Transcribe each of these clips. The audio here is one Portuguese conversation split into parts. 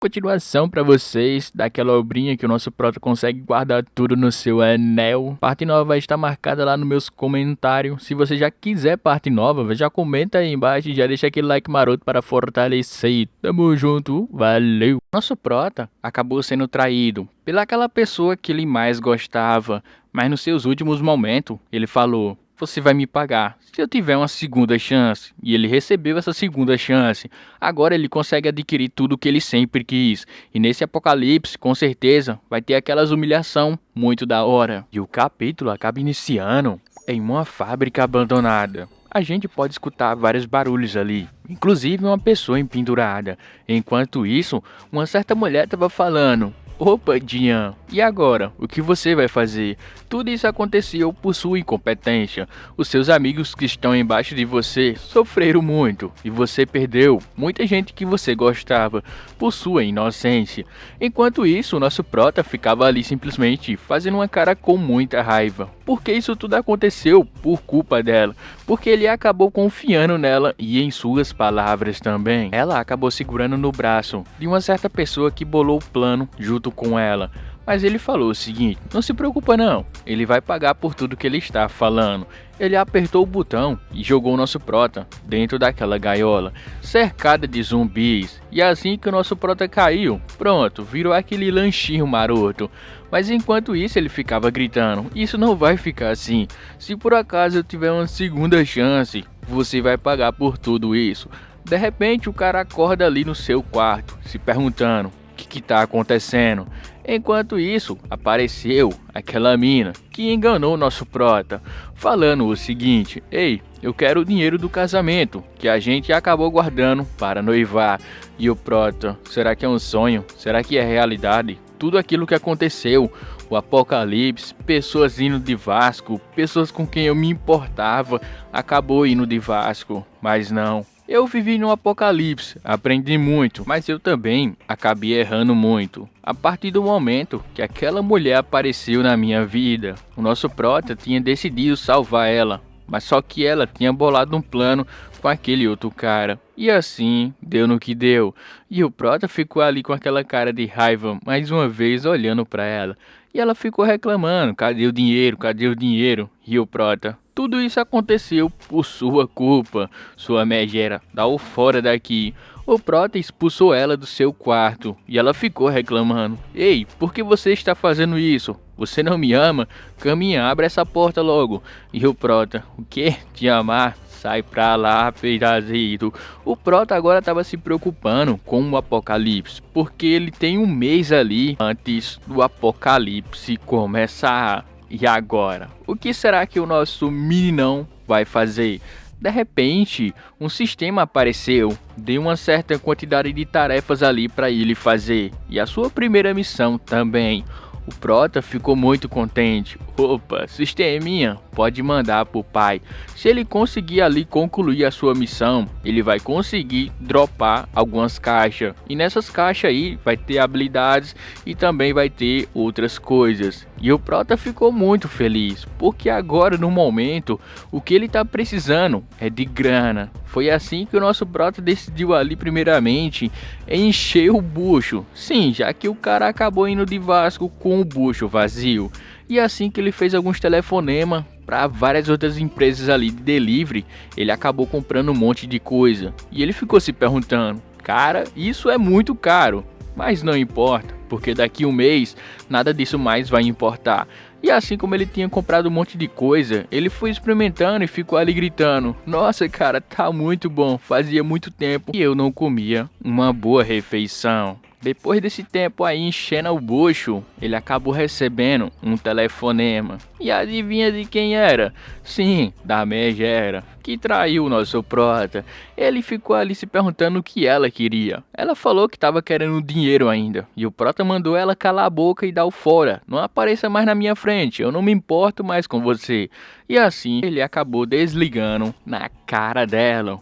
continuação pra vocês daquela obrinha que o nosso prota consegue guardar tudo no seu anel. Parte nova vai estar marcada lá nos meus comentários. Se você já quiser parte nova, já comenta aí embaixo e já deixa aquele like maroto para fortalecer. Tamo junto, valeu! Nosso prota acabou sendo traído pelaquela pessoa que ele mais gostava, mas nos seus últimos momentos ele falou: você vai me pagar se eu tiver uma segunda chance. E ele recebeu essa segunda chance. Agora ele consegue adquirir tudo o que ele sempre quis. E nesse apocalipse, com certeza, vai ter aquelas humilhação muito da hora. E o capítulo acaba iniciando em uma fábrica abandonada. A gente pode escutar vários barulhos ali, inclusive uma pessoa empendurada. Enquanto isso, uma certa mulher estava falando: opa, Dian, e agora? O que você vai fazer? Tudo isso aconteceu por sua incompetência. Os seus amigos que estão embaixo de você sofreram muito e você perdeu muita gente que você gostava por sua inocência. Enquanto isso, o nosso prota ficava ali simplesmente fazendo uma cara com muita raiva. Porque isso tudo aconteceu por culpa dela. Porque ele acabou confiando nela e em suas palavras também. Ela acabou segurando no braço de uma certa pessoa que bolou o plano junto com ela. Mas ele falou o seguinte: não se preocupa não, ele vai pagar por tudo que ele está falando. Ele apertou o botão e jogou o nosso prota dentro daquela gaiola, cercada de zumbis. E assim que o nosso prota caiu, pronto, virou aquele lanchinho maroto. Mas enquanto isso ele ficava gritando: isso não vai ficar assim. Se por acaso eu tiver uma segunda chance, você vai pagar por tudo isso. De repente o cara acorda ali no seu quarto, se perguntando: o que tá acontecendo? Enquanto isso, apareceu aquela mina que enganou o nosso prota, falando o seguinte: ei, eu quero o dinheiro do casamento que a gente acabou guardando para noivar. E o prota: será que é um sonho? Será que é realidade? Tudo aquilo que aconteceu, o apocalipse, pessoas indo de Vasco, pessoas com quem eu me importava, acabou indo de Vasco, mas não. Eu vivi no apocalipse, aprendi muito, mas eu também acabei errando muito. A partir do momento que aquela mulher apareceu na minha vida, o nosso prota tinha decidido salvar ela, mas só que ela tinha bolado um plano com aquele outro cara. E assim, deu no que deu. E o prota ficou ali com aquela cara de raiva, mais uma vez olhando para ela. E ela ficou reclamando: cadê o dinheiro, cadê o dinheiro? E o prota: tudo isso aconteceu por sua culpa, sua megera, dá-o fora daqui. O prota expulsou ela do seu quarto e ela ficou reclamando: ei, por que você está fazendo isso? Você não me ama? Caminha, abre essa porta logo. E o prota: o quê? Te amar? Sai pra lá, pedazinho. O prota agora estava se preocupando com o apocalipse, porque ele tem um mês ali antes do apocalipse começar. E agora? O que será que o nosso meninão vai fazer? De repente, um sistema apareceu, deu uma certa quantidade de tarefas ali para ele fazer. E a sua primeira missão também. O prota ficou muito contente. Opa, sisteminha, pode mandar pro pai. Se ele conseguir ali concluir a sua missão, ele vai conseguir dropar algumas caixas. E nessas caixas aí vai ter habilidades e também vai ter outras coisas. E o prota ficou muito feliz, porque agora no momento o que ele tá precisando é de grana. Foi assim que o nosso prota decidiu ali primeiramente encher o bucho. Sim, já que o cara acabou indo de Vasco com o bucho vazio. E assim que ele fez alguns telefonemas para várias outras empresas ali de delivery, ele acabou comprando um monte de coisa. E ele ficou se perguntando: cara, isso é muito caro. Mas não importa, porque daqui um mês nada disso mais vai importar. E assim como ele tinha comprado um monte de coisa, ele foi experimentando e ficou ali gritando: nossa cara, tá muito bom, fazia muito tempo que eu não comia uma boa refeição. Depois desse tempo aí enchendo o bucho, ele acabou recebendo um telefonema. E adivinha de quem era? Sim, da megera, que traiu o nosso prota. Ele ficou ali se perguntando o que ela queria. Ela falou que estava querendo dinheiro ainda. E o prota mandou ela calar a boca e dar o fora. Não apareça mais na minha frente, eu não me importo mais com você. E assim ele acabou desligando na cara dela.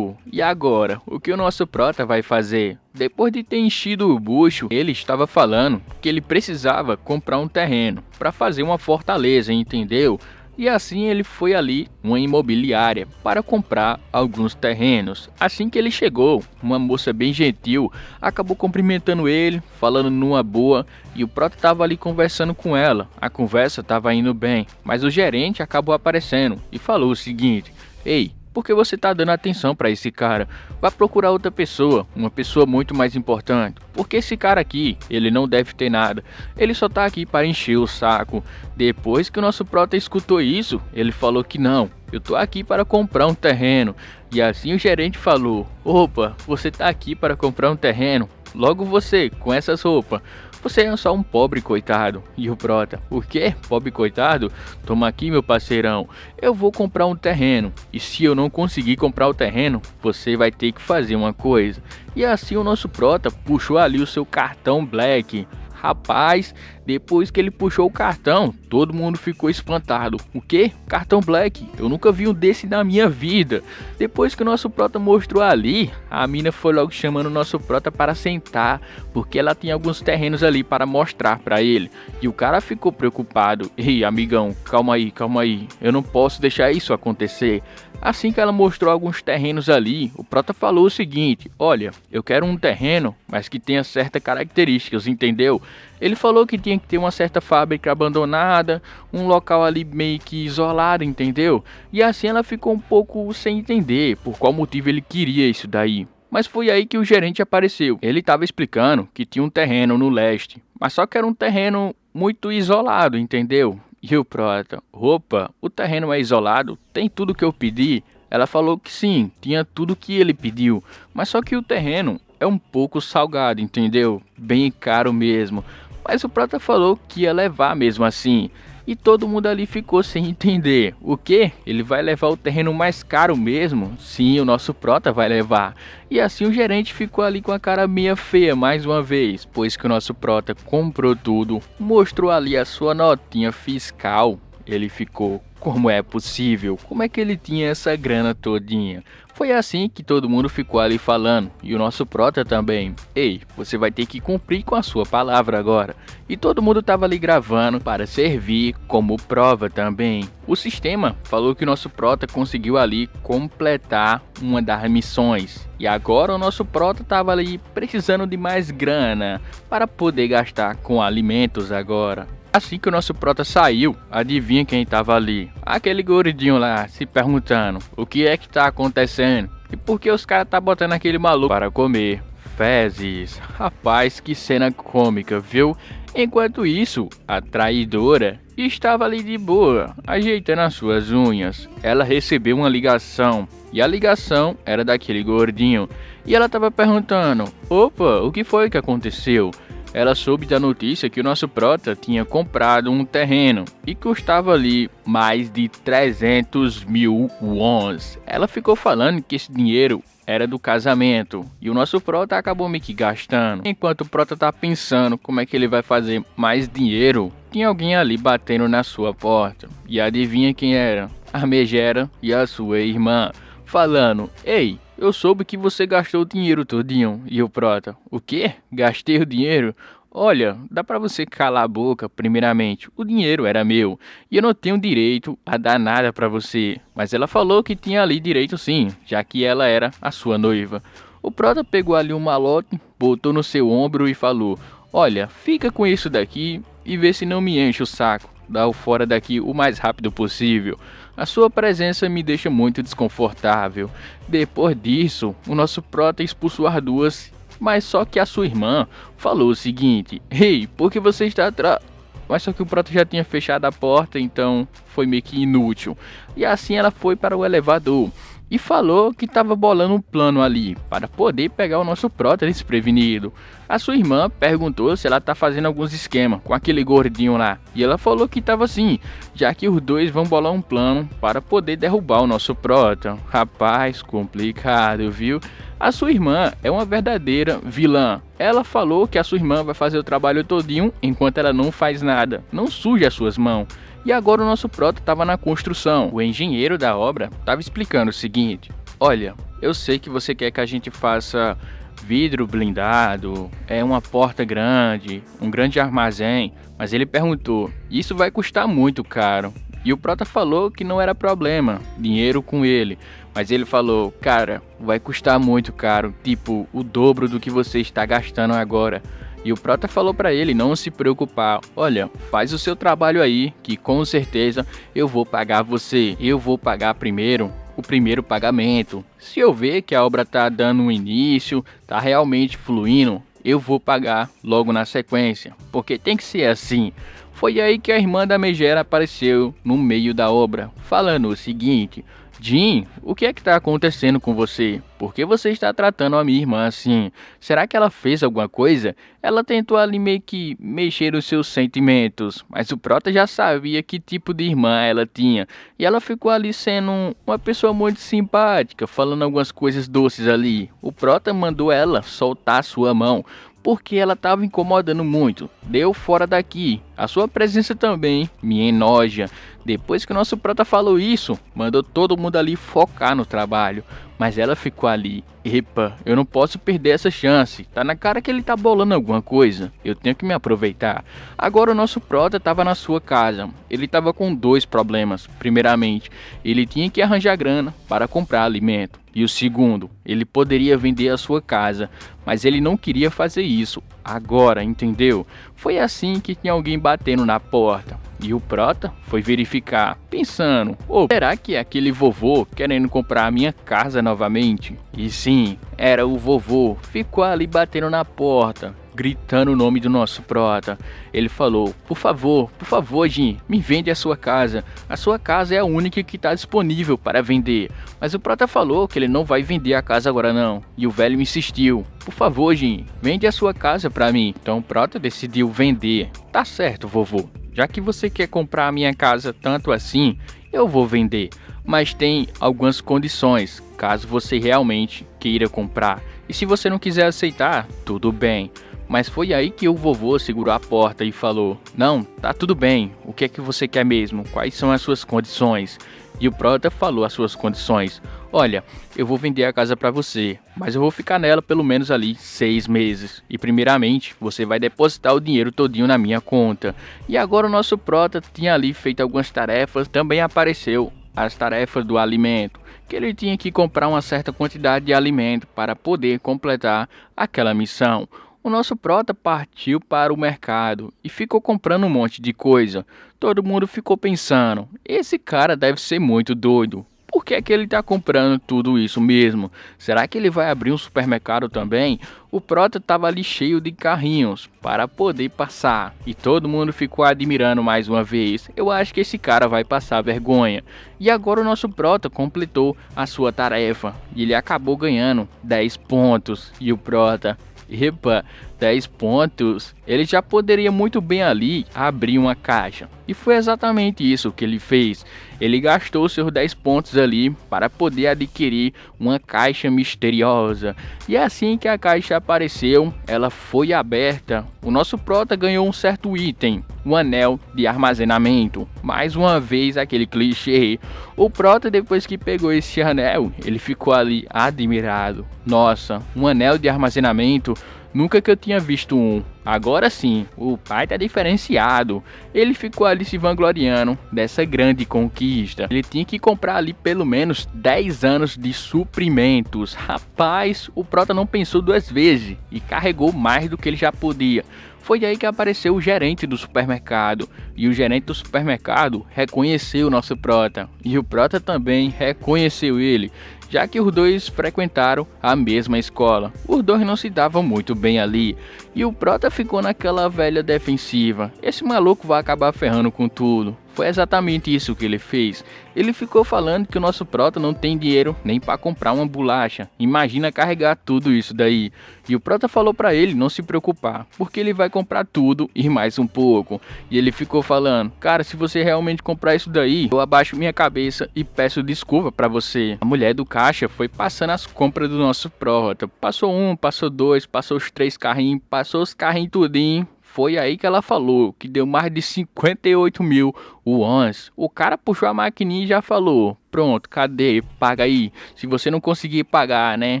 E agora? O que o nosso prota vai fazer? Depois de ter enchido o bucho, ele estava falando que ele precisava comprar um terreno para fazer uma fortaleza, entendeu? E assim ele foi ali numa imobiliária para comprar alguns terrenos. Assim que ele chegou, uma moça bem gentil acabou cumprimentando ele, falando numa boa, e o Prota estava ali conversando com ela. A conversa estava indo bem, mas o gerente acabou aparecendo e falou o seguinte: "Ei, por que você está dando atenção para esse cara? Vá procurar outra pessoa, uma pessoa muito mais importante. Porque esse cara aqui, ele não deve ter nada. Ele só tá aqui para encher o saco." Depois que o nosso Prota escutou isso, ele falou que não, eu tô aqui para comprar um terreno. E assim o gerente falou: "Opa, você tá aqui para comprar um terreno? Logo você, com essas roupas. Você é só um pobre coitado." E o Prota: "O quê? Pobre coitado? Toma aqui, meu parceirão. Eu vou comprar um terreno. E se eu não conseguir comprar o terreno, você vai ter que fazer uma coisa." E assim o nosso Prota puxou ali o seu cartão Black. Rapaz, depois que ele puxou o cartão, todo mundo ficou espantado. "O quê? Cartão Black? Eu nunca vi um desse na minha vida." Depois que o nosso Prota mostrou ali, a mina foi logo chamando o nosso Prota para sentar, porque ela tinha alguns terrenos ali para mostrar para ele. E o cara ficou preocupado: "Ei, amigão, calma aí, eu não posso deixar isso acontecer." Assim que ela mostrou alguns terrenos ali, o Prota falou o seguinte: "Olha, eu quero um terreno, mas que tenha certas características, entendeu?" Ele falou que tinha que ter uma certa fábrica abandonada, um local ali meio que isolado, entendeu? E assim ela ficou um pouco sem entender por qual motivo ele queria isso daí. Mas foi aí que o gerente apareceu. Ele estava explicando que tinha um terreno no leste, mas só que era um terreno muito isolado, entendeu? E o Prota: "Opa, o terreno é isolado? Tem tudo que eu pedi?" Ela falou que sim, tinha tudo que ele pediu, mas só que o terreno é um pouco salgado, entendeu? Bem caro mesmo. Mas o Prota falou que ia levar mesmo assim. E todo mundo ali ficou sem entender. O que? Ele vai levar o terreno mais caro mesmo? Sim, o nosso Prota vai levar. E assim o gerente ficou ali com a cara meia feia mais uma vez, pois que o nosso Prota comprou tudo, mostrou ali a sua notinha fiscal. Ele ficou: "Como é possível? Como é que ele tinha essa grana todinha?" Foi assim que todo mundo ficou ali falando, e o nosso Prota também: "Ei, você vai ter que cumprir com a sua palavra agora." E todo mundo tava ali gravando para servir como prova também. O sistema falou que o nosso Prota conseguiu ali completar uma das missões. E agora o nosso Prota tava ali precisando de mais grana para poder gastar com alimentos agora. Assim que o nosso Prota saiu, adivinha quem tava ali? Aquele gordinho lá, se perguntando: "O que é que tá acontecendo? E por que os caras tá botando aquele maluco para comer fezes?" Rapaz, que cena cômica, viu? Enquanto isso, a traidora estava ali de boa, ajeitando as suas unhas. Ela recebeu uma ligação, e a ligação era daquele gordinho. E ela tava perguntando: "Opa, o que foi que aconteceu?" Ela soube da notícia que o nosso Prota tinha comprado um terreno e custava ali mais de 300 mil wons. Ela ficou falando que esse dinheiro era do casamento e o nosso Prota acabou meio que gastando. Enquanto o Prota tá pensando como é que ele vai fazer mais dinheiro, tinha alguém ali batendo na sua porta. E adivinha quem era? A Megera e a sua irmã, falando: "Ei, eu soube que você gastou o dinheiro todinho." E o Prota: "O quê? Gastei o dinheiro? Olha, dá pra você calar a boca primeiramente. O dinheiro era meu e eu não tenho direito a dar nada pra você." Mas ela falou que tinha ali direito sim, já que ela era a sua noiva. O Prota pegou ali um malote, botou no seu ombro e falou: "Olha, fica com isso daqui e vê se não me enche o saco. Dá o fora daqui o mais rápido possível. A sua presença me deixa muito desconfortável." Depois disso, o nosso Prota expulsou as duas, mas só que a sua irmã falou o seguinte: "Ei, por que você está atrás?" Mas só que o Prota já tinha fechado a porta, então foi meio que inútil. E assim ela foi para o elevador e falou que estava bolando um plano ali para poder pegar o nosso Prota desprevenido. A sua irmã perguntou se ela tá fazendo alguns esquemas com aquele gordinho lá, e ela falou que estava sim, já que os dois vão bolar um plano para poder derrubar o nosso Prota. Rapaz, complicado, viu? A sua irmã é uma verdadeira vilã. Ela falou que a sua irmã vai fazer o trabalho todinho enquanto ela não faz nada. Não suje as suas mãos. E agora o nosso Prota estava na construção. O engenheiro da obra estava explicando o seguinte: "Olha, eu sei que você quer que a gente faça vidro blindado, uma porta grande, um grande armazém." Mas ele perguntou: "Isso vai custar muito caro." E o Prota falou que não era problema, dinheiro com ele. Mas ele falou, cara, vai custar muito caro, tipo, o dobro do que você está gastando agora. E o Prota falou pra ele não se preocupar, olha, faz o seu trabalho aí, que com certeza eu vou pagar você, eu vou pagar primeiro o primeiro pagamento. Se eu ver que a obra tá dando um início, tá realmente fluindo, eu vou pagar logo na sequência, porque tem que ser assim. Foi aí que a irmã da megera apareceu no meio da obra, falando o seguinte: Jim, o que é que está acontecendo com você? Por que você está tratando a minha irmã assim? Será que ela fez alguma coisa? Ela tentou ali meio que mexer os seus sentimentos, mas o Prota já sabia que tipo de irmã ela tinha. E ela ficou ali sendo uma pessoa muito simpática, falando algumas coisas doces ali. O Prota mandou ela soltar sua mão, porque ela estava incomodando muito. Deu fora daqui. A sua presença também me enoja. Depois que o nosso Prota falou isso, mandou todo mundo ali focar no trabalho. Mas ela ficou ali. Epa, eu não posso perder essa chance. Tá na cara que ele tá bolando alguma coisa. Eu tenho que me aproveitar. Agora o nosso Prota tava na sua casa. Ele tava com dois problemas. Primeiramente, ele tinha que arranjar grana para comprar alimento. E o segundo, ele poderia vender a sua casa, mas ele não queria fazer isso agora, entendeu? Foi assim que tinha alguém batendo na porta. E o Prota foi verificar, pensando, será que é aquele vovô querendo comprar a minha casa novamente? E sim, era o vovô. Ficou ali batendo na porta, gritando o nome do nosso Prota. Ele falou, por favor, Jim, me vende a sua casa. A sua casa é a única que está disponível para vender. Mas o Prota falou que ele não vai vender a casa agora não. E o velho insistiu, por favor, Jim, vende a sua casa para mim. Então o Prota decidiu vender. Tá certo, vovô. Já que você quer comprar a minha casa tanto assim, eu vou vender. Mas tem algumas condições, caso você realmente queira comprar. E se você não quiser aceitar, tudo bem. Mas foi aí que o vovô segurou a porta e falou, não, tá tudo bem, o que é que você quer mesmo? Quais são as suas condições? E o Prota falou as suas condições. Olha, eu vou vender a casa para você, mas eu vou ficar nela pelo menos ali 6 meses. E primeiramente, você vai depositar o dinheiro todinho na minha conta. E agora o nosso Prota tinha ali feito algumas tarefas, também apareceu as tarefas do alimento, que ele tinha que comprar uma certa quantidade de alimento para poder completar aquela missão. O nosso Prota partiu para o mercado e ficou comprando um monte de coisa. Todo mundo ficou pensando, esse cara deve ser muito doido. Por que é que ele está comprando tudo isso mesmo? Será que ele vai abrir um supermercado também? O Prota estava ali cheio de carrinhos para poder passar. E todo mundo ficou admirando mais uma vez. Eu acho que esse cara vai passar vergonha. E agora o nosso Prota completou a sua tarefa. E ele acabou ganhando 10 pontos. E o Prota... Epa, 10 pontos, ele já poderia muito bem ali abrir uma caixa. E foi exatamente isso que ele fez. Ele gastou seus 10 pontos ali para poder adquirir uma caixa misteriosa. E assim que a caixa apareceu, ela foi aberta. O nosso Prota ganhou um certo item, um anel de armazenamento. Mais uma vez aquele clichê. O Prota, depois que pegou esse anel, ele ficou ali admirado. Nossa, um anel de armazenamento, nunca que eu tinha visto um. Agora sim, o pai tá diferenciado. Ele ficou ali se vangloriando dessa grande conquista. Ele tinha que comprar ali pelo menos 10 anos de suprimentos. Rapaz, o Prota não pensou duas vezes e carregou mais do que ele já podia. Foi aí que apareceu o gerente do supermercado. E o gerente do supermercado reconheceu o nosso Prota. E o Prota também reconheceu ele, já que os dois frequentaram a mesma escola. Os dois não se davam muito bem ali. E o Prota ficou naquela velha defensiva. Esse maluco vai acabar ferrando com tudo. Foi exatamente isso que ele fez. Ele ficou falando que o nosso Prota não tem dinheiro nem para comprar uma bolacha. Imagina carregar tudo isso daí. E o Prota falou para ele não se preocupar, porque ele vai comprar tudo e mais um pouco. E ele ficou falando, cara, se você realmente comprar isso daí, eu abaixo minha cabeça e peço desculpa para você. A mulher do caixa foi passando as compras do nosso Prota. Passou um, passou dois, passou os 3 carrinhos, passou os carrinhos tudinho. Foi aí que ela falou que deu mais de 58 mil wons. O cara puxou a maquininha e já falou, pronto, cadê? Paga aí. Se você não conseguir pagar, né?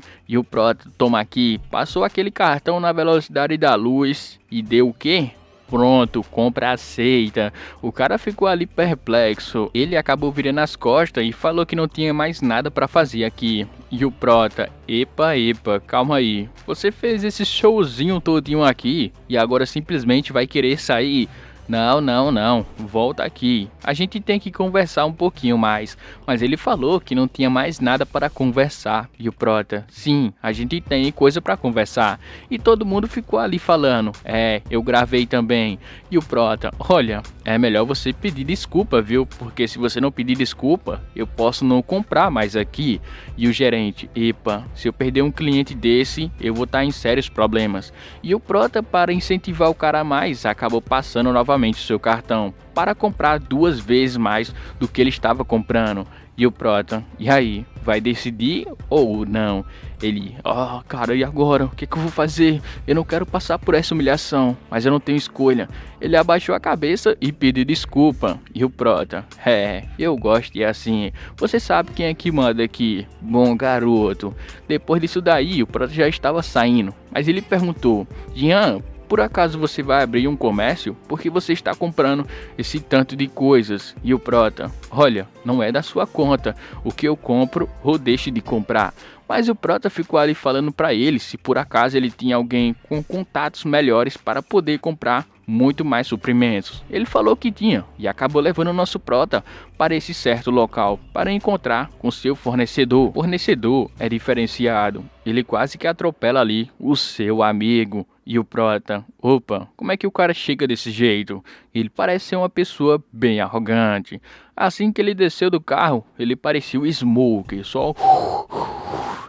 E o Prota, toma aqui. Passou aquele cartão na velocidade da luz e deu o quê? Pronto, compra aceita. O cara ficou ali perplexo. Ele acabou virando as costas e falou que não tinha mais nada pra fazer aqui. E o prota, epa, calma aí. Você fez esse showzinho todinho aqui e agora simplesmente vai querer sair? Não, volta aqui. A gente tem que conversar um pouquinho mais. Mas ele falou que não tinha mais nada para conversar. E o prota, sim, a gente tem coisa para conversar. E todo mundo ficou ali falando, eu gravei também. E o prota, olha, é melhor você pedir desculpa, viu? Porque se você não pedir desculpa, eu posso não comprar mais aqui. E o gerente, epa, se eu perder um cliente desse, eu vou estar em sérios problemas. E o prota, para incentivar o cara a mais, acabou passando novamente o seu cartão para comprar 2 vezes mais do que ele estava comprando. E o prota, e aí, vai decidir ou não? Ele, cara, e agora? O que eu vou fazer? Eu não quero passar por essa humilhação, mas eu não tenho escolha. Ele abaixou a cabeça e pediu desculpa. E o prota, eu gosto de assim. Você sabe quem é que manda aqui? Bom garoto. Depois disso daí, o prota já estava saindo, mas ele perguntou, Jean, por acaso você vai abrir um comércio? Porque você está comprando esse tanto de coisas. E o prota, olha, não é da sua conta. O que eu compro ou deixo de comprar. Mas o prota ficou ali falando para ele se por acaso ele tinha alguém com contatos melhores para poder comprar muito mais suprimentos. Ele falou que tinha e acabou levando o nosso prota para esse certo local para encontrar com seu fornecedor. O fornecedor é diferenciado. Ele quase que atropela ali o seu amigo. E o prota, opa, como é que o cara chega desse jeito? Ele parece ser uma pessoa bem arrogante. Assim que ele desceu do carro, ele parecia o Smoke, só...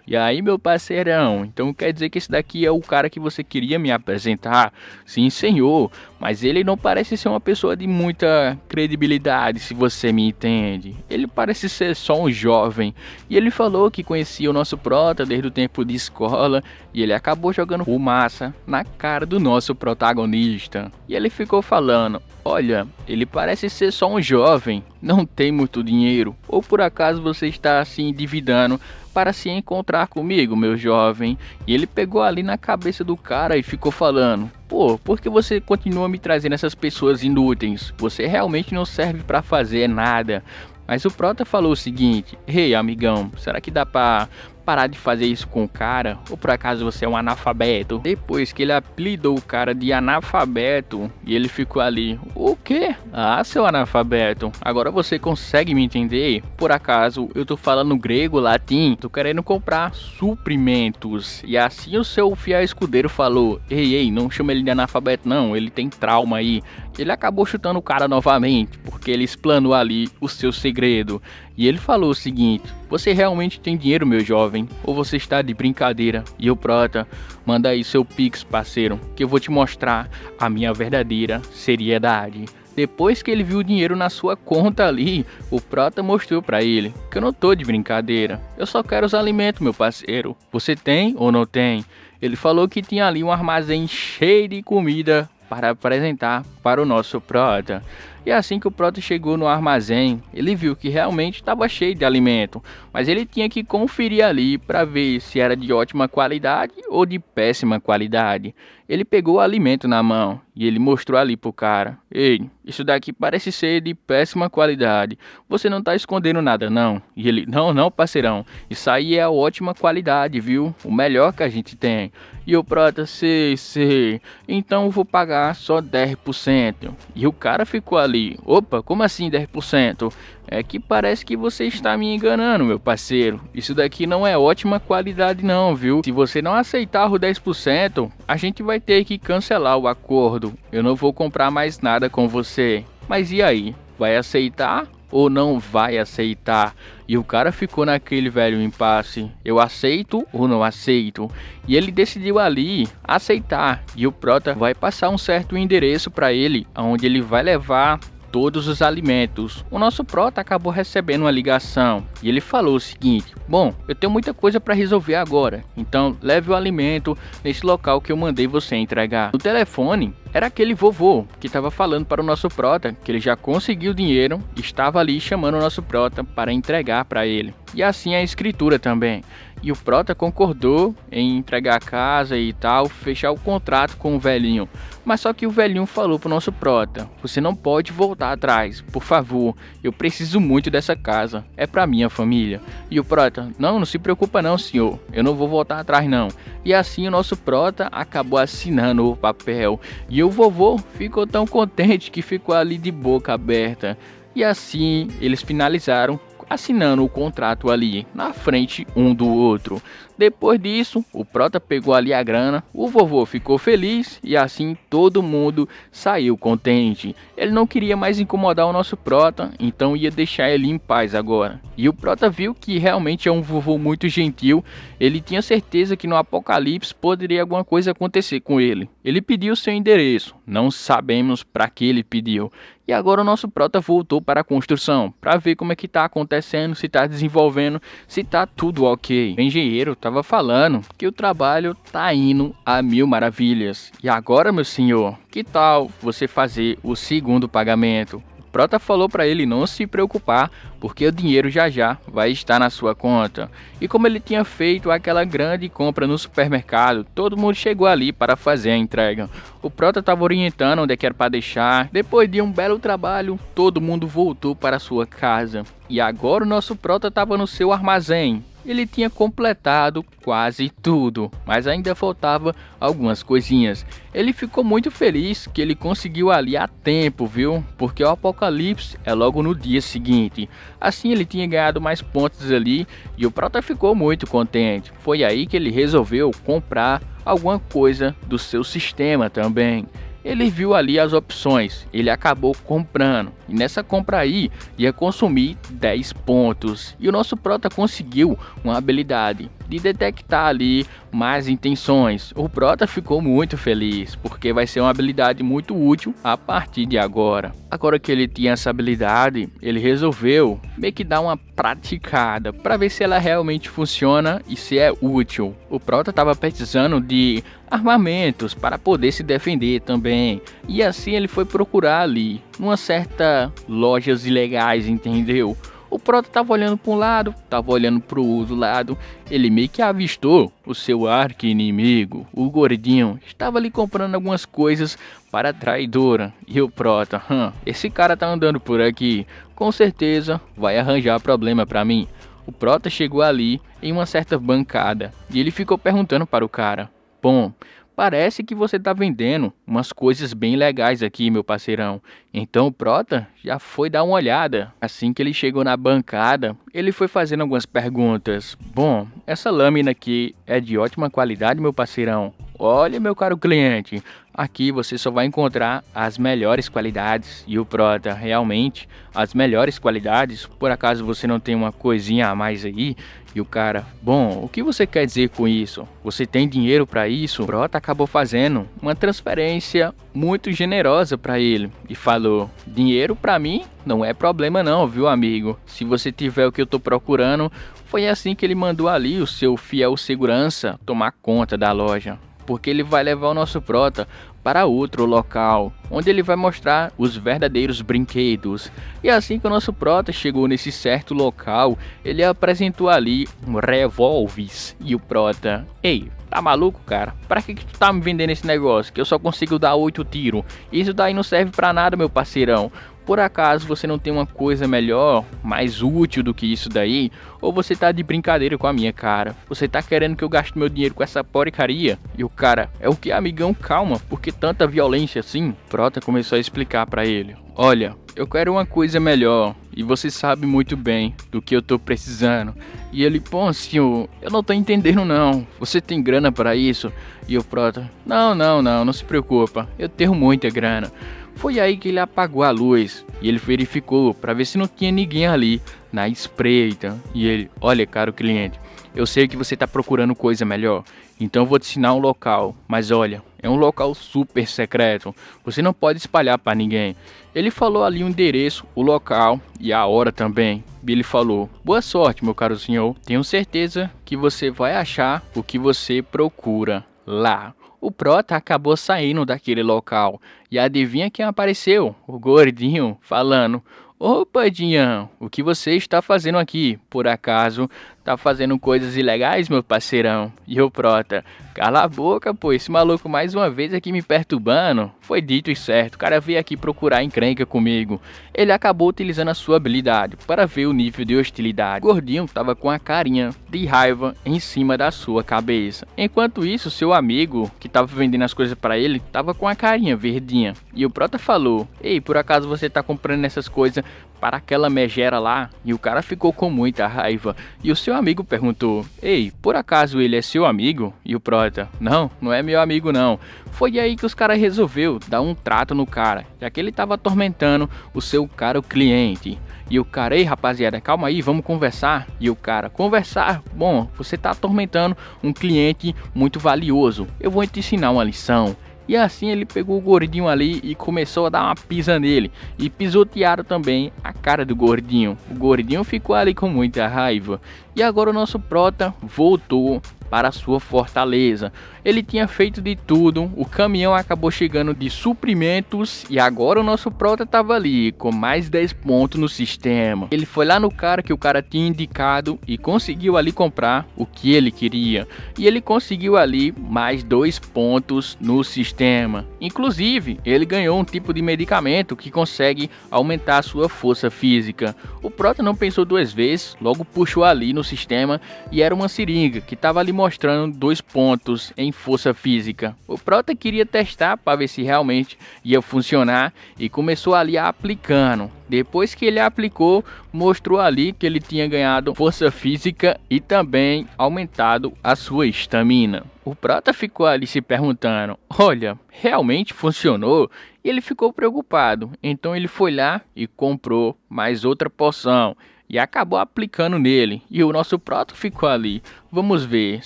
E aí, meu parceirão, então quer dizer que esse daqui é o cara que você queria me apresentar? Sim, senhor, mas ele não parece ser uma pessoa de muita credibilidade, se você me entende. Ele parece ser só um jovem. E ele falou que conhecia o nosso prota desde o tempo de escola e ele acabou jogando fumaça na cara do nosso protagonista. E ele ficou falando, olha, ele parece ser só um jovem, não tem muito dinheiro. Ou por acaso você está se endividando para se encontrar comigo, meu jovem? E ele pegou ali na cabeça do cara e ficou falando, pô, por que você continua me trazendo essas pessoas inúteis? Você realmente não serve para fazer nada. Mas o prota falou o seguinte, ei amigão, será que dá pra parar de fazer isso com o cara? Ou por acaso você é um analfabeto? Depois que ele apelidou o cara de analfabeto, e ele ficou ali, o quê? Ah, seu analfabeto, agora você consegue me entender? Por acaso eu tô falando grego, latim? Tô querendo comprar suprimentos. E assim o seu fiel escudeiro falou, ei, não chama ele de analfabeto não, ele tem trauma aí. Ele acabou chutando o cara novamente, porque ele explanou ali o seu segredo. E ele falou o seguinte, você realmente tem dinheiro, meu jovem? Ou você está de brincadeira? E o prota, manda aí seu pix, parceiro, que eu vou te mostrar a minha verdadeira seriedade. Depois que ele viu o dinheiro na sua conta ali, o prota mostrou pra ele que eu não tô de brincadeira. Eu só quero os alimentos, meu parceiro. Você tem ou não tem? Ele falou que tinha ali um armazém cheio de comida para apresentar para o nosso prota. E assim que o prota chegou no armazém, ele viu que realmente estava cheio de alimento, mas ele tinha que conferir ali para ver se era de ótima qualidade ou de péssima qualidade. Ele pegou o alimento na mão e ele mostrou ali pro cara, ei, isso daqui parece ser de péssima qualidade, você não tá escondendo nada não? E ele, não parceirão, isso aí é a ótima qualidade, viu? O melhor que a gente tem. E o prota, sei, então eu vou pagar só 10%. E o cara ficou ali, opa, como assim 10%? É que parece que você está me enganando, meu parceiro. Isso daqui não é ótima qualidade não, viu? Se você não aceitar o 10%, a gente vai ter que cancelar o acordo. Eu não vou comprar mais nada com você. Mas e aí? Vai aceitar ou não vai aceitar? E o cara ficou naquele velho impasse, eu aceito ou não aceito? E ele decidiu ali aceitar, e o prota vai passar um certo endereço para ele, onde ele vai levar todos os alimentos. O nosso prota acabou recebendo uma ligação e ele falou o seguinte, bom, eu tenho muita coisa para resolver agora, então leve o alimento nesse local que eu mandei você entregar. No telefone, Era aquele vovô que estava falando para o nosso prota que ele já conseguiu dinheiro e estava ali chamando o nosso prota para entregar para ele. E assim a escritura também. E o prota concordou em entregar a casa e tal, fechar o contrato com o velhinho. Mas só que o velhinho falou pro nosso prota: você não pode voltar atrás, por favor, eu preciso muito dessa casa, é pra minha família. E o prota: não se preocupa não, senhor, eu não vou voltar atrás não. E assim o nosso prota acabou assinando o papel. E o vovô ficou tão contente que ficou ali de boca aberta. E assim eles finalizaram assinando o contrato ali na frente um do outro. Depois disso, o prota pegou ali a grana, o vovô ficou feliz e assim todo mundo saiu contente. Ele não queria mais incomodar o nosso prota, então ia deixar ele em paz agora. E o prota viu que realmente é um vovô muito gentil, ele tinha certeza que no apocalipse poderia alguma coisa acontecer com ele. Ele pediu seu endereço, não sabemos para que ele pediu. E agora o nosso prota voltou para a construção, para ver como é que tá acontecendo, se tá desenvolvendo, se tá tudo ok. O engenheiro estava falando que o trabalho tá indo a mil maravilhas. E agora, meu senhor, que tal você fazer o segundo pagamento? O prota falou para ele não se preocupar, porque o dinheiro já vai estar na sua conta. E como ele tinha feito aquela grande compra no supermercado, todo mundo chegou ali para fazer a entrega. O prota estava orientando onde é que era para deixar. Depois de um belo trabalho, todo mundo voltou para sua casa. E agora o nosso prota estava no seu armazém. Ele tinha completado quase tudo, mas ainda faltava algumas coisinhas. Ele ficou muito feliz que ele conseguiu ali a tempo, viu? Porque o apocalipse é logo no dia seguinte. Assim ele tinha ganhado mais pontos ali e o prota ficou muito contente. Foi aí que ele resolveu comprar alguma coisa do seu sistema também. Ele viu ali as opções, ele acabou comprando, e nessa compra aí ia consumir 10 pontos. E o nosso prota conseguiu uma habilidade de detectar ali más intenções. O prota ficou muito feliz, porque vai ser uma habilidade muito útil a partir de agora. Agora que ele tinha essa habilidade, ele resolveu meio que dar uma praticada, para ver se ela realmente funciona e se é útil. O prota estava precisando de armamentos para poder se defender também. E assim ele foi procurar ali, numa certa lojas ilegais, entendeu? O prota tava olhando para um lado, tava olhando para o outro lado. Ele meio que avistou o seu arqui-inimigo, o gordinho. Estava ali comprando algumas coisas para a traidora. E o prota: esse cara tá andando por aqui, com certeza vai arranjar problema para mim. O prota chegou ali em uma certa bancada e ele ficou perguntando para o cara: bom, parece que você tá vendendo umas coisas bem legais aqui, meu parceirão. Então o prota já foi dar uma olhada. Assim que ele chegou na bancada, ele foi fazendo algumas perguntas. Bom, essa lâmina aqui é de ótima qualidade, meu parceirão. Olha, meu caro cliente, aqui você só vai encontrar as melhores qualidades. E o prota, realmente, as melhores qualidades. Por acaso você não tem uma coisinha a mais aí? E o cara: bom, o que você quer dizer com isso? Você tem dinheiro para isso? O prota acabou fazendo uma transferência muito generosa para ele e falou: dinheiro para mim não é problema não, viu, amigo? Se você tiver o que eu tô procurando. Foi assim que ele mandou ali o seu fiel segurança tomar conta da loja, porque ele vai levar o nosso prota para outro local, onde ele vai mostrar os verdadeiros brinquedos. E assim que o nosso prota chegou nesse certo local, ele apresentou ali um revólver. E o prota: ei, tá maluco, cara? Pra que tu tá me vendendo esse negócio? Que eu só consigo dar 8 tiros. Isso daí não serve pra nada, meu parceirão. Por acaso você não tem uma coisa melhor, mais útil do que isso daí? Ou você tá de brincadeira com a minha cara? Você tá querendo que eu gaste meu dinheiro com essa porcaria? E o cara: é o que, amigão? Calma, por que tanta violência assim? Prota começou a explicar pra ele: olha, eu quero uma coisa melhor, e você sabe muito bem do que eu tô precisando. E ele: pô, senhor, eu não tô entendendo não, você tem grana para isso? E o prota: não se preocupa, eu tenho muita grana. Foi aí que ele apagou a luz e ele verificou para ver se não tinha ninguém ali na espreita. E ele: olha, caro cliente, eu sei que você está procurando coisa melhor, então eu vou te ensinar um local. Mas olha, é um local super secreto, você não pode espalhar para ninguém. Ele falou ali o endereço, o local e a hora também. E ele falou: boa sorte, meu caro senhor, tenho certeza que você vai achar o que você procura lá. O Prota acabou saindo daquele local. E adivinha quem apareceu? O gordinho falando: Opa, Dinhão, o que você está fazendo aqui? Por acaso tá fazendo coisas ilegais, meu parceirão? E o Prota: Cala a boca, pô, esse maluco mais uma vez aqui me perturbando. Foi dito e certo, o cara veio aqui procurar encrenca comigo. Ele acabou utilizando a sua habilidade para ver o nível de hostilidade. O gordinho tava com a carinha de raiva em cima da sua cabeça. Enquanto isso, seu amigo, que tava vendendo as coisas para ele, tava com a carinha verdinha. E o Prota falou: Ei, por acaso você tá comprando essas coisas para aquela megera lá? E o cara ficou com muita raiva. E o seu amigo perguntou: Ei, por acaso ele é seu amigo? E o Prota: Não, não é meu amigo não. Foi aí que os caras resolveu dar um trato no cara, já que ele tava atormentando o seu caro cliente. E o cara: Ei, rapaziada, calma aí, vamos conversar. E o cara: Conversar? Bom, você tá atormentando um cliente muito valioso. Eu vou te ensinar uma lição. E assim ele pegou o gordinho ali e começou a dar uma pisa nele. E pisotearam também a cara do gordinho. O gordinho ficou ali com muita raiva. E agora o nosso Prota voltou para a sua fortaleza. Ele tinha feito de tudo, o caminhão acabou chegando de suprimentos e agora o nosso Prota estava ali com mais 10 pontos no sistema. Ele foi lá no cara que o cara tinha indicado e conseguiu ali comprar o que ele queria. E ele conseguiu ali mais 2 pontos no sistema. Inclusive, ele ganhou um tipo de medicamento que consegue aumentar a sua força física. O Prota não pensou duas vezes, logo puxou ali no sistema e era uma seringa que estava ali mostrando 2 pontos em força física. O Prota queria testar para ver se realmente ia funcionar e começou ali aplicando. Depois que ele aplicou, mostrou ali que ele tinha ganhado força física e também aumentado a sua estamina. O Prota ficou ali se perguntando: olha, realmente funcionou? E ele ficou preocupado. Então ele foi lá e comprou mais outra poção e acabou aplicando nele. E o nosso Prota ficou ali: vamos ver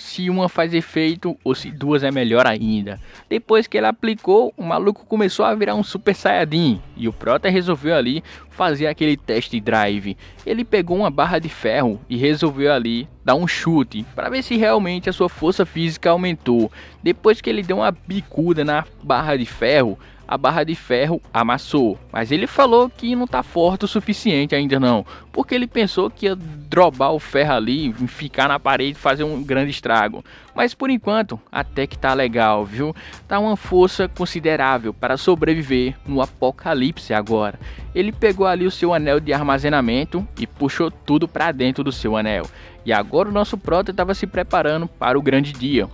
se uma faz efeito ou se duas é melhor ainda. Depois que ele aplicou, o maluco começou a virar um Super Saiyajin. E o Prota resolveu ali fazer aquele test drive. Ele pegou uma barra de ferro e resolveu ali dar um chute para ver se realmente a sua força física aumentou. Depois que ele deu uma bicuda na barra de ferro, a barra de ferro amassou, mas ele falou que não tá forte o suficiente ainda não, porque ele pensou que ia drobar o ferro ali, ficar na parede e fazer um grande estrago. Mas por enquanto, até que tá legal, viu? Tá uma força considerável para sobreviver no apocalipse agora. Ele pegou ali o seu anel de armazenamento e puxou tudo para dentro do seu anel. E agora o nosso Prota estava se preparando para o grande dia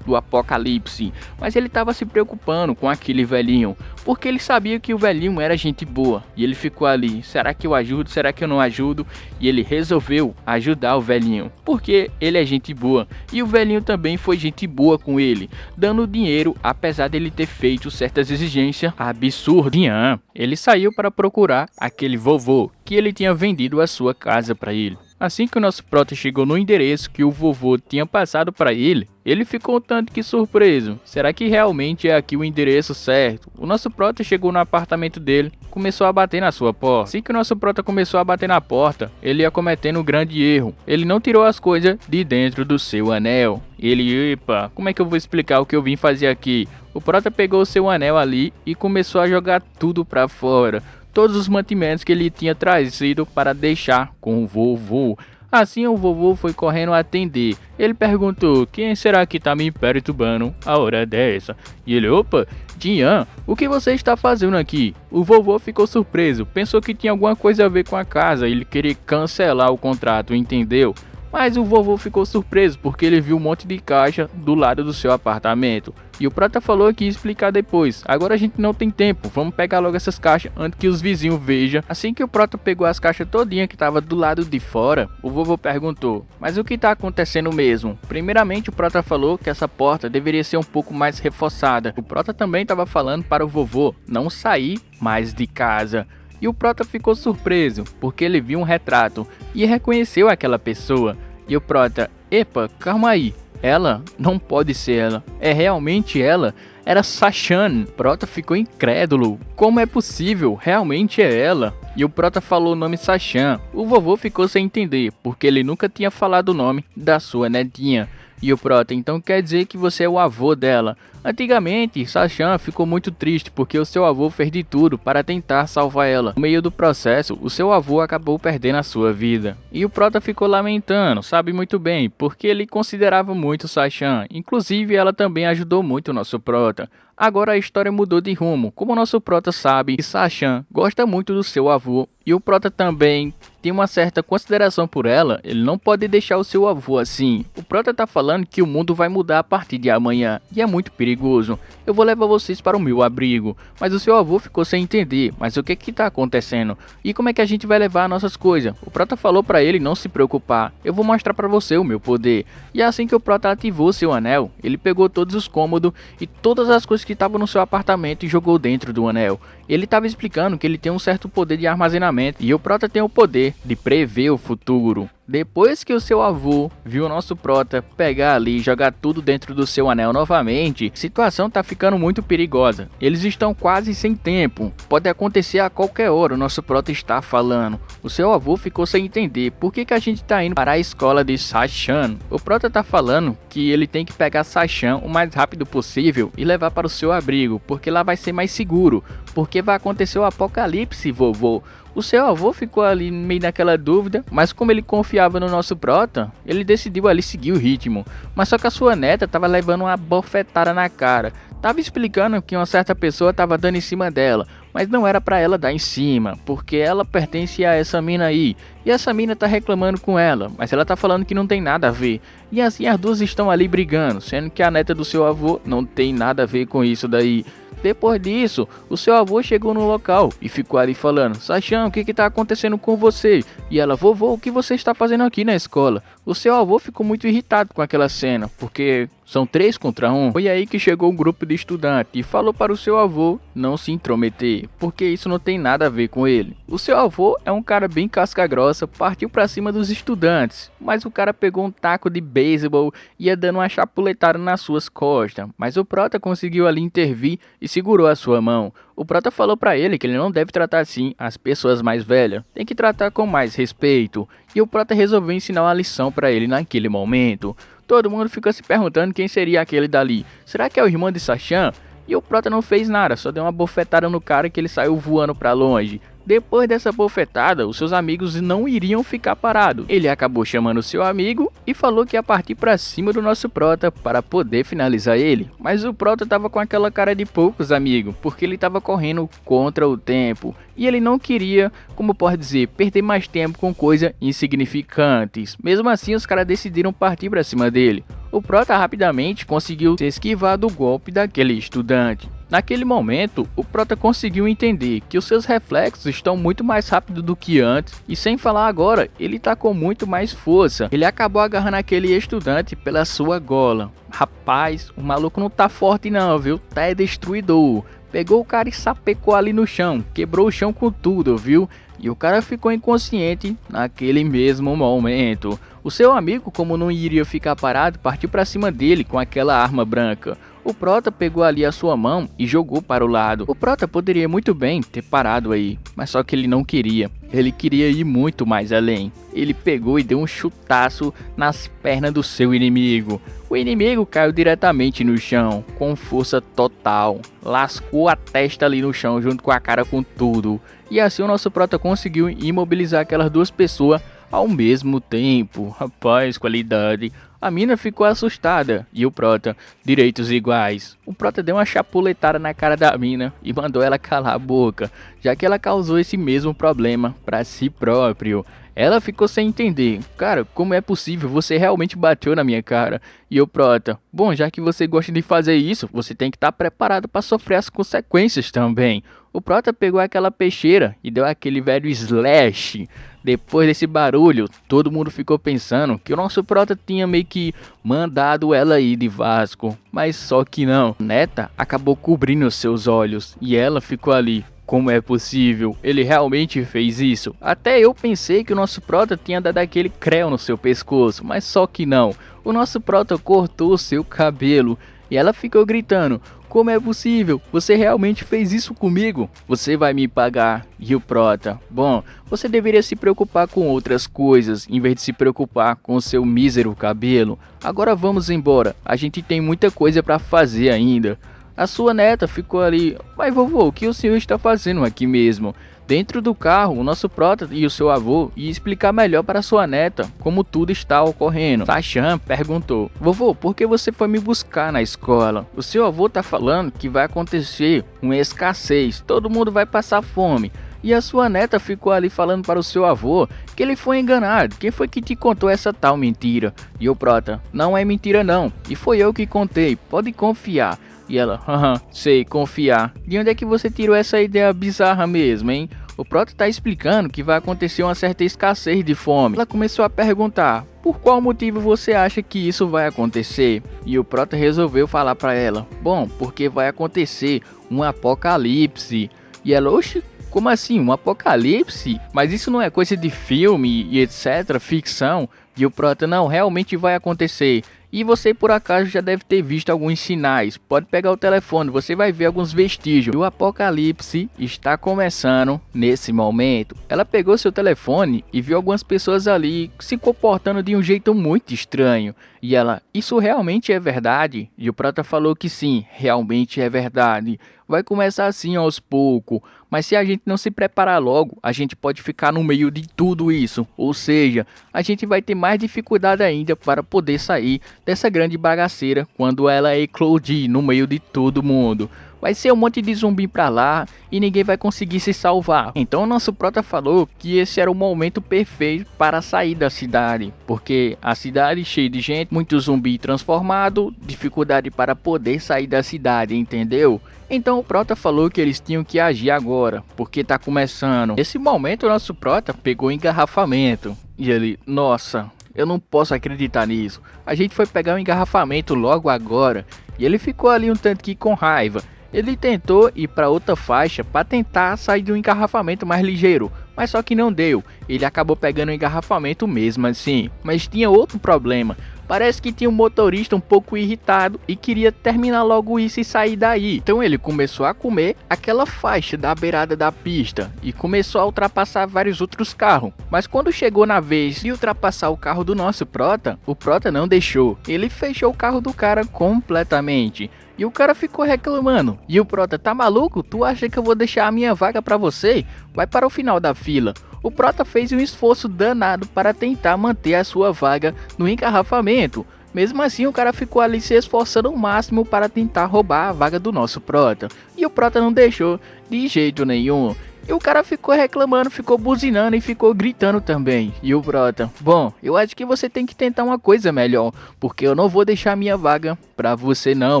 do apocalipse. Mas ele estava se preocupando com aquele velhinho, porque ele sabia que o velhinho era gente boa. E ele ficou ali: será que eu ajudo? Será que eu não ajudo? E ele resolveu ajudar o velhinho, porque ele é gente boa. E o velhinho também foi gente boa com ele, dando dinheiro, apesar dele ter feito certas exigências absurdas. Ele saiu para procurar aquele vovô que ele tinha vendido a sua casa para ele. Assim que o nosso Prota chegou no endereço que o vovô tinha passado para ele, ele ficou um tanto que surpreso. Será que realmente é aqui o endereço certo? O nosso Prota chegou no apartamento dele, começou a bater na sua porta. Assim que o nosso Prota começou a bater na porta, ele ia cometendo um grande erro. Ele não tirou as coisas de dentro do seu anel. Ele: epa, como é que eu vou explicar o que eu vim fazer aqui? O Prota pegou o seu anel ali e começou a jogar tudo para fora. Todos os mantimentos que ele tinha trazido para deixar com o vovô. Assim o vovô foi correndo atender. Ele perguntou: quem será que tá me perturbando a hora dessa? E ele: opa, Dinhão, o que você está fazendo aqui? O vovô ficou surpreso, pensou que tinha alguma coisa a ver com a casa, ele queria cancelar o contrato, entendeu? Mas o vovô ficou surpreso porque ele viu um monte de caixa do lado do seu apartamento. E o Prota falou que ia explicar depois. Agora a gente não tem tempo, vamos pegar logo essas caixas antes que os vizinhos vejam. Assim que o Prota pegou as caixas todinha que estava do lado de fora, o vovô perguntou: mas o que está acontecendo mesmo? Primeiramente o Prota falou que essa porta deveria ser um pouco mais reforçada. O Prota também estava falando para o vovô não sair mais de casa. E o Prota ficou surpreso, porque ele viu um retrato e reconheceu aquela pessoa. E o Prota: epa, calma aí, ela não pode ser ela, é realmente ela? Era Sachan. Prota ficou incrédulo, como é possível, realmente é ela? e o Prota falou o nome Sachan. O vovô ficou sem entender, porque ele nunca tinha falado o nome da sua netinha. E o Prota, então quer dizer que você é o avô dela. Antigamente, Sachan ficou muito triste porque o seu avô fez de tudo para tentar salvar ela. No meio do processo, o seu avô acabou perdendo a sua vida. E o Prota ficou lamentando, sabe muito bem, porque ele considerava muito Sachan. Inclusive, ela também ajudou muito o nosso Prota. Agora a história mudou de rumo. Como o nosso Prota sabe que Sachan gosta muito do seu avô e o Prota também tem uma certa consideração por ela, ele não pode deixar o seu avô assim. O Prota tá falando que o mundo vai mudar a partir de amanhã e é muito perigoso. Eu vou levar vocês para o meu abrigo. Mas o seu avô ficou sem entender. Mas o que tá acontecendo? E como é que a gente vai levar nossas coisas? O Prota falou para ele não se preocupar. Eu vou mostrar para você o meu poder. E assim que o Prota ativou seu anel, ele pegou todos os cômodos e todas as coisas que estavam no seu apartamento e jogou dentro do anel. Ele estava explicando que ele tem um certo poder de armazenamento e o Prota tem o poder de prever o futuro. Depois que o seu avô viu o nosso Prota pegar ali e jogar tudo dentro do seu anel novamente, a situação tá ficando muito perigosa. Eles estão quase sem tempo. Pode acontecer a qualquer hora, o nosso Prota está falando. O seu avô ficou sem entender por que a gente tá indo para a escola de Sachan. O Prota tá falando que ele tem que pegar Sachan o mais rápido possível e levar para o seu abrigo, porque lá vai ser mais seguro. Porque vai acontecer o apocalipse, vovô. O seu avô ficou ali meio naquela dúvida, mas como ele confiava no nosso Prota, ele decidiu ali seguir o ritmo. Mas só que a sua neta tava levando uma bofetada na cara. Tava explicando que uma certa pessoa tava dando em cima dela, mas não era pra ela dar em cima, porque ela pertence a essa mina aí. E essa mina tá reclamando com ela, mas ela tá falando que não tem nada a ver. E assim as duas estão ali brigando, sendo que a neta do seu avô não tem nada a ver com isso daí. Depois disso, o seu avô chegou no local e ficou ali falando: Sachan, o que tá acontecendo com você? E ela: vovô, o que você está fazendo aqui na escola? O seu avô ficou muito irritado com aquela cena, porque são 3 contra 1. Foi aí que chegou um grupo de estudantes e falou para o seu avô não se intrometer, porque isso não tem nada a ver com ele. O seu avô é um cara bem casca grossa, partiu para cima dos estudantes, mas o cara pegou um taco de beisebol e ia dando uma chapuletada nas suas costas, mas o Prota conseguiu ali intervir e segurou a sua mão. O Prota falou para ele que ele não deve tratar assim as pessoas mais velhas, tem que tratar com mais respeito, e o Prota resolveu ensinar uma lição para ele naquele momento. Todo mundo ficou se perguntando quem seria aquele dali. Será que é o irmão de Sachan? E o Prota não fez nada, só deu uma bofetada no cara que ele saiu voando para longe. Depois dessa bofetada, os seus amigos não iriam ficar parados. Ele acabou chamando o seu amigo e falou que ia partir para cima do nosso Prota para poder finalizar ele. Mas o Prota tava com aquela cara de poucos amigos, porque ele tava correndo contra o tempo. E ele não queria, como pode dizer, perder mais tempo com coisas insignificantes. Mesmo assim, os caras decidiram partir para cima dele. O Prota rapidamente conseguiu se esquivar do golpe daquele estudante. Naquele momento, o Prota conseguiu entender que os seus reflexos estão muito mais rápidos do que antes, e sem falar agora, ele tá com muito mais força. Ele acabou agarrando aquele estudante pela sua gola. Rapaz, o maluco não tá forte não, viu? Tá é destruidor. Pegou o cara e sapecou ali no chão, quebrou o chão com tudo, viu? E o cara ficou inconsciente naquele mesmo momento. O seu amigo, como não iria ficar parado, partiu para cima dele com aquela arma branca. O Prota pegou ali a sua mão e jogou para o lado. O Prota poderia muito bem ter parado aí, mas só que ele não queria. Ele queria ir muito mais além. Ele pegou e deu um chutaço nas pernas do seu inimigo. O inimigo caiu diretamente no chão, com força total. Lascou a testa ali no chão junto com a cara com tudo. E assim o nosso Prota conseguiu imobilizar aquelas duas pessoas ao mesmo tempo. Rapaz, qualidade. A mina ficou assustada e o Prota, direitos iguais. O Prota deu uma chapuletada na cara da mina e mandou ela calar a boca, já que ela causou esse mesmo problema para si próprio. Ela ficou sem entender. Cara, como é possível? Você realmente bateu na minha cara. E o Prota: bom, já que você gosta de fazer isso, você tem que estar preparado para sofrer as consequências também. O Prota pegou aquela peixeira e deu aquele velho slash. Depois desse barulho, todo mundo ficou pensando que o nosso Prota tinha meio que mandado ela ir de Vasco. Mas só que não. Neta acabou cobrindo seus olhos e ela ficou ali. Como é possível? Ele realmente fez isso? Até eu pensei que o nosso Prota tinha dado aquele creu no seu pescoço, mas só que não. O nosso Prota cortou o seu cabelo. E ela ficou gritando: Como é possível? Você realmente fez isso comigo? Você vai me pagar. E o Prota: bom, você deveria se preocupar com outras coisas, em vez de se preocupar com o seu mísero cabelo. Agora vamos embora, a gente tem muita coisa para fazer ainda. A sua neta ficou ali: mas vovô, o que o senhor está fazendo aqui mesmo? Dentro do carro, o nosso Prota e o seu avô iam explicar melhor para sua neta como tudo está ocorrendo. Sachan perguntou: vovô, por que você foi me buscar na escola? O seu avô tá falando que vai acontecer uma escassez, todo mundo vai passar fome. E a sua neta ficou ali falando para o seu avô que ele foi enganado. Quem foi que te contou essa tal mentira? E o Prota: não é mentira não, e foi eu que contei, pode confiar. E ela: haha, sei, confiar. De onde é que você tirou essa ideia bizarra mesmo, hein? O Prota tá explicando que vai acontecer uma certa escassez de fome. Ela começou a perguntar: por qual motivo você acha que isso vai acontecer? E o Prota resolveu falar para ela: bom, porque vai acontecer um apocalipse. E ela: oxe, como assim, um apocalipse? Mas isso não é coisa de filme e etc, ficção? E o Prota: não, realmente vai acontecer. E você por acaso já deve ter visto alguns sinais. Pode pegar o telefone, você vai ver alguns vestígios. E o apocalipse está começando nesse momento. Ela pegou seu telefone e viu algumas pessoas ali se comportando de um jeito muito estranho. E ela: isso realmente é verdade? E o Prota falou que sim, realmente é verdade. Vai começar assim aos poucos, mas se a gente não se preparar logo, a gente pode ficar no meio de tudo isso. Ou seja, a gente vai ter mais dificuldade ainda para poder sair dessa grande bagaceira quando ela eclodir no meio de todo mundo. Vai ser um monte de zumbi pra lá e ninguém vai conseguir se salvar. Então o nosso Prota falou que esse era o momento perfeito para sair da cidade, porque a cidade cheia de gente, muito zumbi transformado, dificuldade para poder sair da cidade, entendeu? Então o Prota falou que eles tinham que agir agora, porque tá começando. Nesse momento o nosso Prota pegou engarrafamento e ele: nossa, eu não posso acreditar nisso. A gente foi pegar um engarrafamento logo agora. E ele ficou ali um tanto que com raiva. Ele tentou ir para outra faixa para tentar sair de um engarrafamento mais ligeiro, mas só que não deu. Ele acabou pegando o engarrafamento mesmo assim, mas tinha outro problema. Parece que tinha um motorista um pouco irritado e queria terminar logo isso e sair daí. Então ele começou a comer aquela faixa da beirada da pista e começou a ultrapassar vários outros carros. Mas quando chegou na vez de ultrapassar o carro do nosso Prota, o Prota não deixou. Ele fechou o carro do cara completamente. E o cara ficou reclamando. E o Prota: tá maluco? Tu acha que eu vou deixar a minha vaga pra você? Vai para o final da fila. O Prota fez um esforço danado para tentar manter a sua vaga no engarrafamento. Mesmo assim, o cara ficou ali se esforçando ao máximo para tentar roubar a vaga do nosso Prota. E o Prota não deixou de jeito nenhum. E o cara ficou reclamando, ficou buzinando e ficou gritando também. E o Prota: bom, eu acho que você tem que tentar uma coisa melhor, porque eu não vou deixar minha vaga pra você não,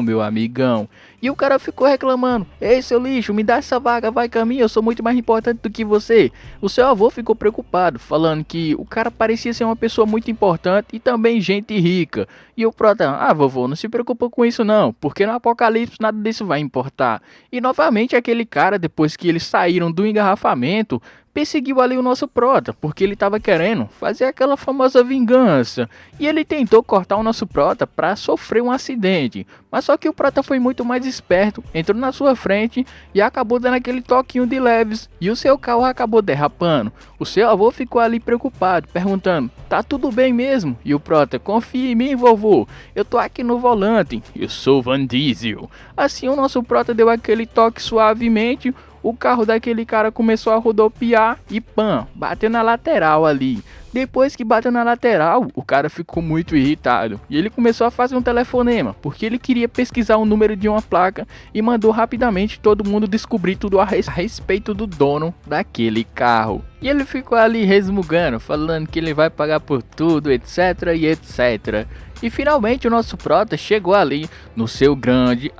meu amigão. E o cara ficou reclamando: ei, seu lixo, me dá essa vaga, vai caminho, eu sou muito mais importante do que você. O seu avô ficou preocupado, falando que o cara parecia ser uma pessoa muito importante e também gente rica. E o Prota: ah, vovô, não se preocupa com isso não, porque no apocalipse nada disso vai importar. E novamente aquele cara, depois que eles saíram do engarrafamento, perseguiu ali o nosso Prota, porque ele estava querendo fazer aquela famosa vingança. E ele tentou cortar o nosso Prota para sofrer um acidente. Mas só que o Prota foi muito mais esperto, entrou na sua frente e acabou dando aquele toquinho de leves. E o seu carro acabou derrapando. O seu avô ficou ali preocupado, perguntando: tá tudo bem mesmo? E o Prota: confia em mim, vovô, eu tô aqui no volante, eu sou Van Diesel. Assim o nosso Prota deu aquele toque suavemente. O carro daquele cara começou a rodopiar e pam, bateu na lateral ali. Depois que bateu na lateral, o cara ficou muito irritado e ele começou a fazer um telefonema, porque ele queria pesquisar o número de uma placa e mandou rapidamente todo mundo descobrir tudo a respeito do dono daquele carro. E ele ficou ali resmungando, falando que ele vai pagar por tudo, etc e etc. E finalmente o nosso Prota chegou ali no seu grande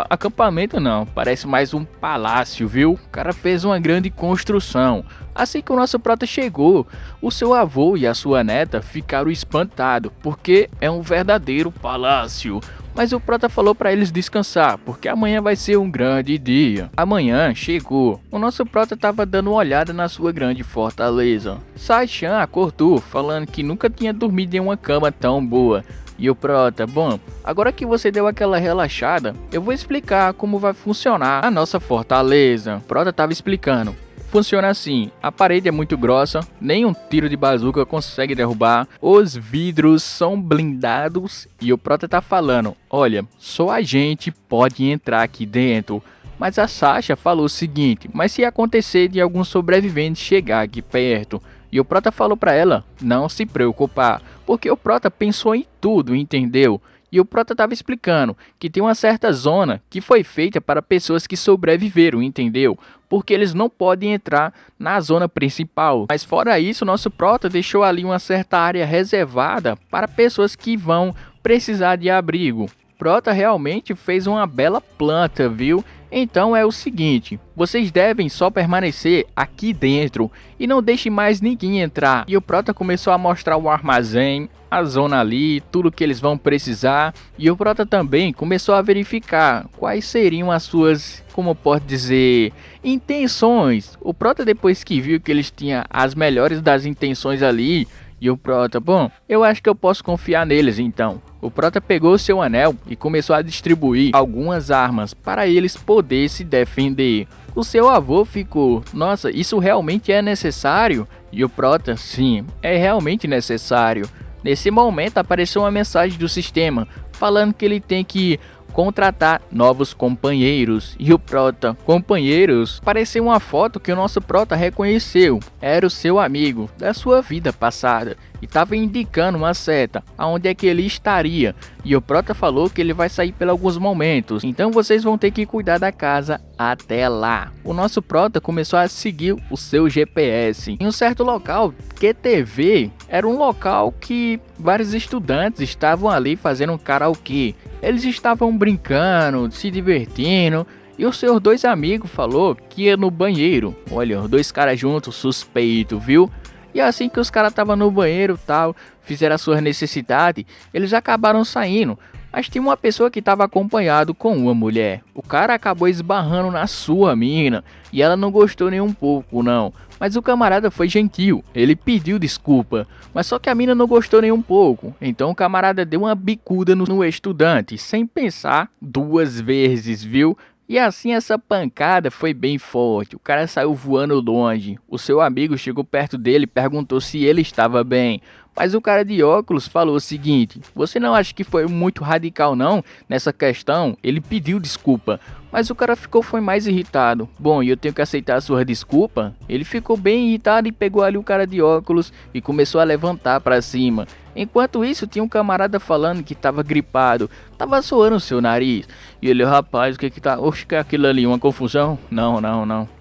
acampamento não, parece mais um palácio, viu? O cara fez uma grande construção. Assim que o nosso Prota chegou, o seu avô e a sua neta ficaram espantados, porque é um verdadeiro palácio. Mas o Prota falou para eles descansar, porque amanhã vai ser um grande dia. Amanhã chegou. O nosso Prota estava dando uma olhada na sua grande fortaleza. Sachan acordou, falando que nunca tinha dormido em uma cama tão boa. E o Prota, bom, agora que você deu aquela relaxada, eu vou explicar como vai funcionar a nossa fortaleza. O Prota tava explicando. Funciona assim, a parede é muito grossa, nenhum tiro de bazuca consegue derrubar, os vidros são blindados e o Prota tá falando, olha, só a gente pode entrar aqui dentro. Mas a Sasha falou o seguinte, mas se acontecer de algum sobrevivente chegar aqui perto? E o Prota falou pra ela, não se preocupar, porque o Prota pensou em tudo, entendeu? E o Prota tava explicando que tem uma certa zona que foi feita para pessoas que sobreviveram, entendeu? Porque eles não podem entrar na zona principal. Mas fora isso, nosso Prota deixou ali uma certa área reservada para pessoas que vão precisar de abrigo. Prota realmente fez uma bela planta, viu? Então é o seguinte, vocês devem só permanecer aqui dentro e não deixe mais ninguém entrar. E o Prota começou a mostrar o armazém, a zona ali, tudo que eles vão precisar. E o Prota também começou a verificar quais seriam as suas, como pode dizer, intenções. O Prota, depois que viu que eles tinham as melhores das intenções ali, e o Prota, bom, eu acho que eu posso confiar neles então. O Prota pegou seu anel e começou a distribuir algumas armas para eles poderem se defender. O seu avô ficou, nossa, isso realmente é necessário? E o Prota, sim, é realmente necessário. Nesse momento apareceu uma mensagem do sistema falando que ele tem que contratar novos companheiros. E o Prota, companheiros, apareceu uma foto que o nosso Prota reconheceu. Era o seu amigo da sua vida passada e estava indicando uma seta aonde é que ele estaria. E o Prota falou que ele vai sair por alguns momentos, então vocês vão ter que cuidar da casa até lá. O nosso Prota começou a seguir o seu GPS em um certo local. QTV era um local que vários estudantes estavam ali fazendo um karaokê. Eles estavam brincando, se divertindo, e os seus dois amigos falou que ia no banheiro. Olha, os dois caras juntos, suspeito, viu? E assim que os caras estavam no banheiro tal, fizeram as suas necessidades, eles acabaram saindo. Mas tinha uma pessoa que estava acompanhado com uma mulher. O cara acabou esbarrando na sua mina e ela não gostou nem um pouco, não. Mas o camarada foi gentil, ele pediu desculpa, mas só que a mina não gostou nem um pouco. Então o camarada deu uma bicuda no estudante, sem pensar duas vezes, viu? E assim essa pancada foi bem forte, o cara saiu voando longe. O seu amigo chegou perto dele e perguntou se ele estava bem. Mas o cara de óculos falou o seguinte, você não acha que foi muito radical não nessa questão? Ele pediu desculpa, mas o cara foi mais irritado. Bom, e eu tenho que aceitar a sua desculpa? Ele ficou bem irritado e pegou ali o cara de óculos e começou a levantar para cima. Enquanto isso, tinha um camarada falando que estava gripado, tava suando o seu nariz. E ele, rapaz, o que tá? Oxe, que é aquilo ali, uma confusão? Não.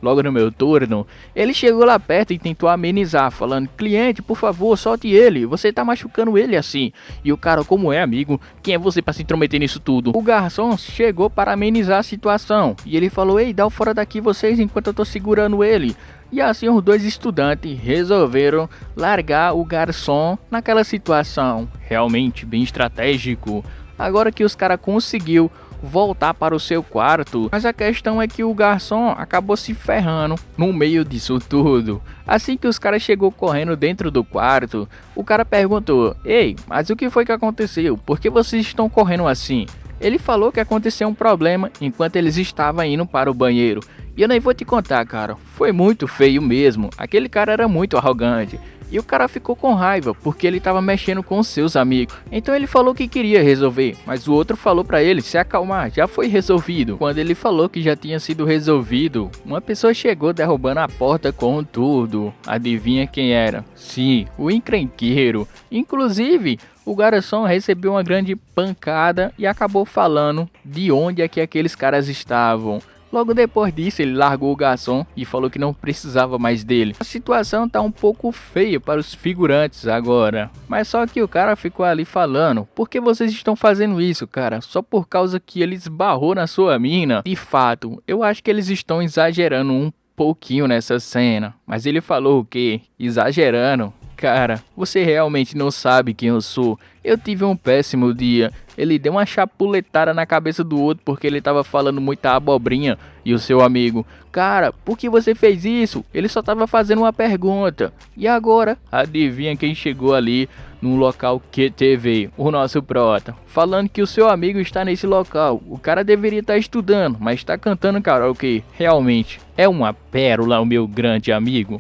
Logo no meu turno, ele chegou lá perto e tentou amenizar, falando, cliente, por favor, solte ele, você tá machucando ele assim. E o cara, como é, amigo, quem é você para se intrometer nisso tudo? O garçom chegou para amenizar a situação. E ele falou, ei, dá o fora daqui vocês enquanto eu tô segurando ele. E assim os dois estudantes resolveram largar o garçom naquela situação. Realmente bem estratégico. Agora que os caras conseguiu voltar para o seu quarto, mas a questão é que o garçom acabou se ferrando no meio disso tudo. Assim que os caras chegou correndo dentro do quarto, o cara perguntou, ei, mas o que foi que aconteceu? Por que vocês estão correndo assim? Ele falou que aconteceu um problema enquanto eles estavam indo para o banheiro. E eu nem vou te contar, cara, foi muito feio mesmo. Aquele cara era muito arrogante. E o cara ficou com raiva porque ele estava mexendo com seus amigos. Então ele falou que queria resolver, mas o outro falou para ele se acalmar, já foi resolvido. Quando ele falou que já tinha sido resolvido, uma pessoa chegou derrubando a porta com tudo. Adivinha quem era? Sim, o encrenqueiro. Inclusive, o garçom recebeu uma grande pancada e acabou falando de onde é que aqueles caras estavam. Logo depois disso, ele largou o garçom e falou que não precisava mais dele. A situação tá um pouco feia para os figurantes agora. Mas só que o cara ficou ali falando, por que vocês estão fazendo isso, cara? Só por causa que ele esbarrou na sua mina? De fato, eu acho que eles estão exagerando um pouquinho nessa cena. Mas ele falou o quê? Exagerando? Cara, você realmente não sabe quem eu sou. Eu tive um péssimo dia. Ele deu uma chapuletada na cabeça do outro porque ele tava falando muita abobrinha. E o seu amigo, cara, por que você fez isso? Ele só tava fazendo uma pergunta. E agora, adivinha quem chegou ali num local que teve o nosso prota, falando que o seu amigo está nesse local. O cara deveria estar estudando, mas está cantando karaokê. Realmente, é uma pérola o meu grande amigo.